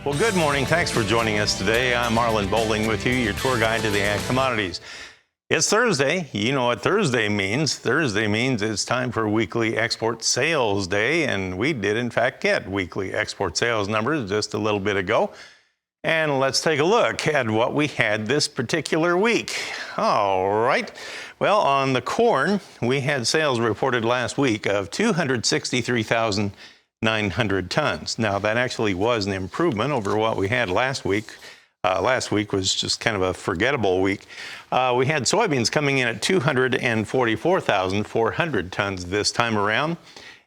Well, good morning. Thanks for joining us today. I'm Marlon Bowling with you, your tour guide to the ag commodities. It's Thursday. You know what Thursday means. Thursday means it's time for weekly export sales day, and we did, in fact, get weekly export sales numbers just a little bit ago. And let's take a look at what we had this particular week. All right. Well, on the corn, we had sales reported last week of 263,900 tons. Now, that actually was an improvement over what we had last week. Last week was just kind of a forgettable week. We had soybeans coming in at 244,400 tons this time around.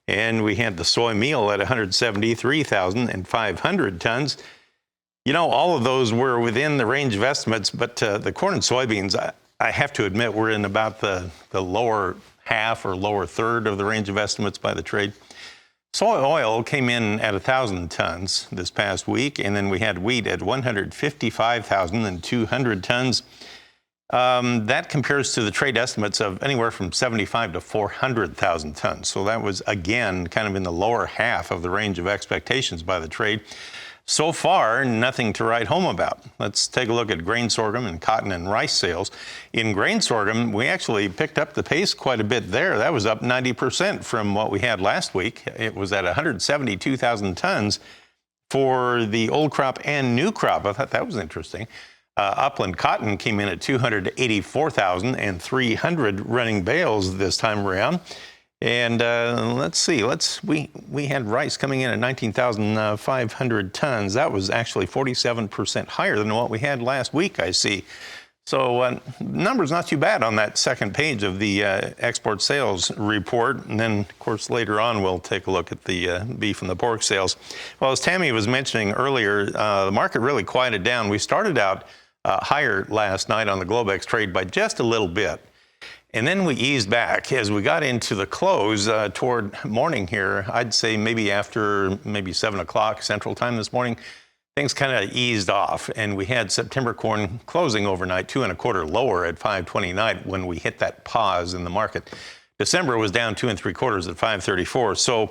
And we had the soy meal at 173,500 tons. You know, all of those were within the range of estimates, but the corn and soybeans, I have to admit, we're in about the lower half or lower third of the range of estimates by the trade. Soy oil came in at 1,000 tons this past week, and then we had wheat at 155,200 tons. That compares to the trade estimates of anywhere from 75 to 400,000 tons. So that was, again, kind of in the lower half of the range of expectations by the trade. So far, nothing to write home about. Let's take a look at grain sorghum and cotton and rice sales. In grain sorghum, we actually picked up the pace quite a bit there. That was up 90% from what we had last week. It was at 172,000 tons for the old crop and new crop. I thought that was interesting. Upland cotton came in at 284,300 running bales this time around. And let's see, we had rice coming in at 19,500 tons. That was actually 47% higher than what we had last week, I see. So numbers not too bad on that second page of the export sales report. And then, of course, later on, we'll take a look at the beef and the pork sales. Well, as Tammy was mentioning earlier, the market really quieted down. We started out higher last night on the Globex trade by just a little bit. And then we eased back as we got into the close toward morning here. I'd say maybe after 7 o'clock Central Time this morning, things kind of eased off. And we had September corn closing overnight 2 1/4 lower at 529 when we hit that pause in the market. December was down 2 3/4 at 534. So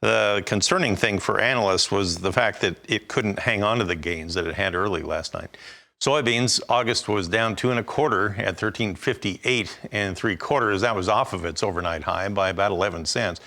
the concerning thing for analysts was the fact that it couldn't hang on to the gains that it had early last night. Soybeans, August was down 2 1/4 at 1358 3/4. That was off of its overnight high by about 11 cents.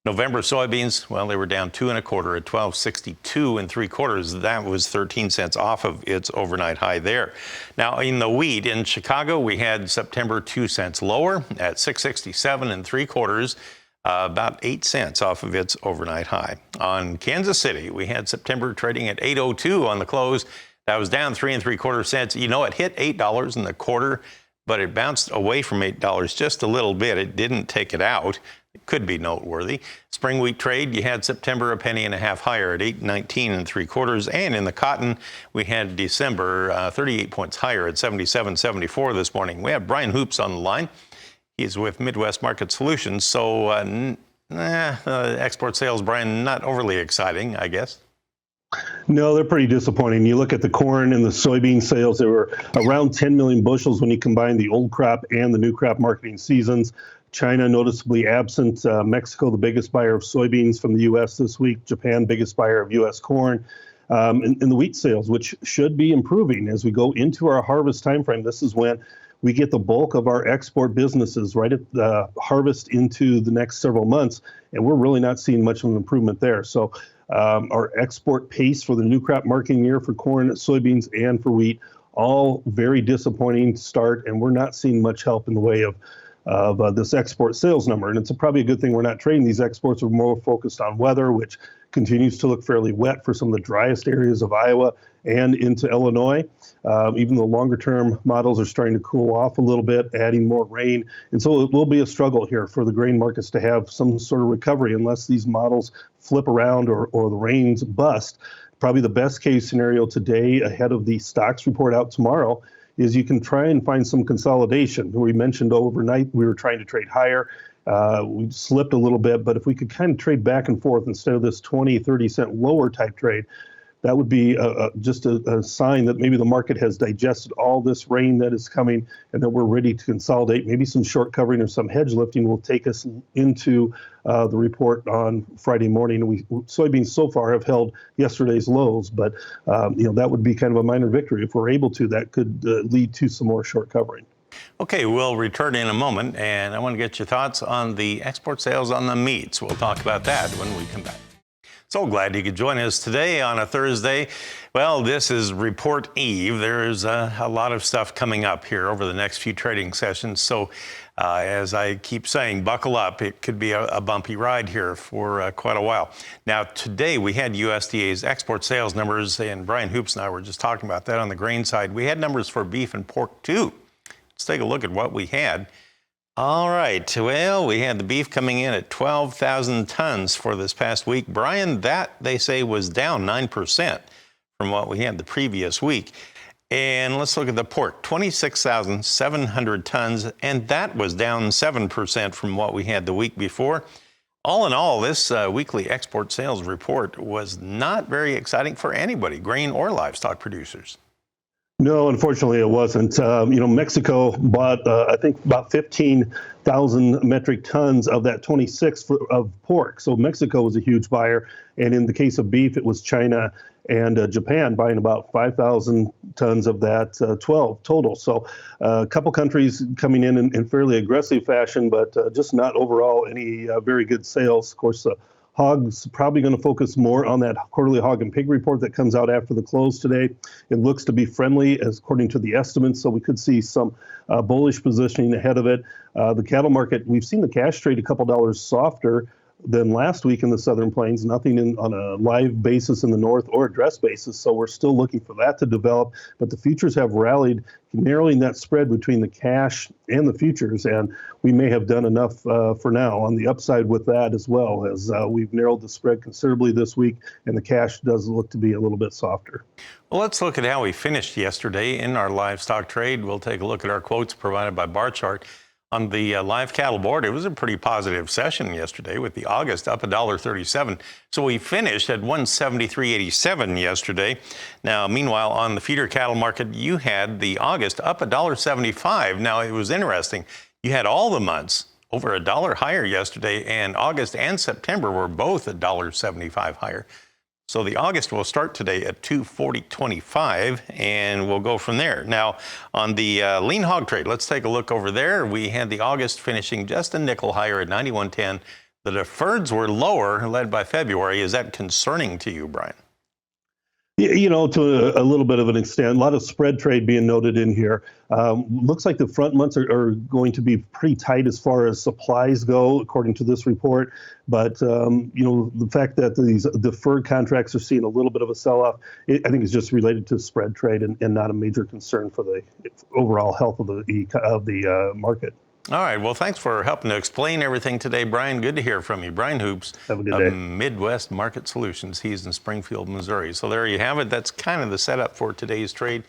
November soybeans, well, they were down 2 1/4 at 1262 3/4. That was 13 cents off of its overnight high there. Now, in the wheat in Chicago, we had September 2 cents lower at 667 3/4. About 8 cents off of its overnight high. On Kansas City, we had September trading at 802 on the close. That was down 3 3/4 cents. You know, it hit $8 in the quarter, but it bounced away from $8 just a little bit. It didn't take it out. It could be noteworthy. Spring wheat trade, you had September a penny and a half higher at 819 3/4. And in the cotton, we had December 38 points higher at 77.74 this morning. We have Brian Hoops on the line. He's with Midwest Market Solutions. So export sales, Brian, not overly exciting, I guess. No, they're pretty disappointing. You look at the corn and the soybean sales, they were around 10 million bushels when you combine the old crop and the new crop marketing seasons. China noticeably absent. Mexico, the biggest buyer of soybeans from the U.S. this week. Japan, biggest buyer of U.S. corn. And the wheat sales, which should be improving as we go into our harvest timeframe. This is when we get the bulk of our export businesses right at the harvest into the next several months, and we're really not seeing much of an improvement there. So our export pace for the new crop marketing year for corn, soybeans, and for wheat, all very disappointing start, and we're not seeing much help in the way of this export sales number. And it's probably a good thing we're not trading these exports. We're more focused on weather, which continues to look fairly wet for some of the driest areas of Iowa and into Illinois. Even the longer term models are starting to cool off a little bit, adding more rain. And so it will be a struggle here for the grain markets to have some sort of recovery unless these models flip around or the rains bust. Probably the best case scenario today ahead of the stocks report out tomorrow is you can try and find some consolidation. We mentioned overnight we were trying to trade higher. We slipped a little bit, but if we could kind of trade back and forth instead of this 20, 30 cent lower type trade, that would be just a sign that maybe the market has digested all this rain that is coming and that we're ready to consolidate. Maybe some short covering or some hedge lifting will take us into the report on Friday morning. Soybeans so far have held yesterday's lows, but that would be kind of a minor victory. If we're able to, that could lead to some more short covering. Okay, we'll return in a moment, and I want to get your thoughts on the export sales on the meats. We'll talk about that when we come back. So glad you could join us today on a Thursday. Well, this is Report Eve. There's a lot of stuff coming up here over the next few trading sessions. So as I keep saying, buckle up. It could be a bumpy ride here for quite a while. Now, today we had USDA's export sales numbers, and Brian Hoops and I were just talking about that on the grain side. We had numbers for beef and pork, too. Let's take a look at what we had. All right, well, we had the beef coming in at 12,000 tons for this past week. Brian, that, they say, was down 9% from what we had the previous week. And let's look at the pork, 26,700 tons, and that was down 7% from what we had the week before. All in all, this weekly export sales report was not very exciting for anybody, grain or livestock producers. No, unfortunately, it wasn't. Mexico bought, I think, about 15,000 metric tons of that 26 of pork. So Mexico was a huge buyer. And in the case of beef, it was China and Japan buying about 5,000 tons of that 12 total. So a couple countries coming in fairly aggressive fashion, but just not overall any very good sales. Of course, Hog's probably going to focus more on that quarterly hog and pig report that comes out after the close today. It looks to be friendly, as according to the estimates, so we could see some bullish positioning ahead of it. The cattle market, we've seen the cash trade a couple dollars softer than last week in the Southern Plains, nothing on a live basis in the north or address basis, so we're still looking for that to develop. But the futures have rallied, narrowing that spread between the cash and the futures, and we may have done enough for now on the upside with that as well, as we've narrowed the spread considerably this week, and the cash does look to be a little bit softer. Well, let's look at how we finished yesterday in our livestock trade. We'll take a look at our quotes provided by Bar Chart. On the live cattle board, it was a pretty positive session yesterday with the August up $1.37. So we finished at 173.87 yesterday. Now, meanwhile, on the feeder cattle market, you had the August up $1.75. Now, it was interesting. You had all the months over $1 higher yesterday, and August and September were both $1.75 higher. So the August will start today at 240.25, and we'll go from there. Now, on the lean hog trade, let's take a look over there. We had the August finishing just a nickel higher at 91.10. The deferreds were lower, led by February. Is that concerning to you, Brian? To a little bit of an extent, a lot of spread trade being noted in here. Looks like the front months are going to be pretty tight as far as supplies go, according to this report. But, the fact that these deferred contracts are seeing a little bit of a sell-off, I think is just related to spread trade and not a major concern for the overall health of the market. All right. Well, thanks for helping to explain everything today, Brian. Good to hear from you. Brian Hoops Have a good day. of Midwest Market Solutions. He's in Springfield, Missouri. So there you have it. That's kind of the setup for today's trade.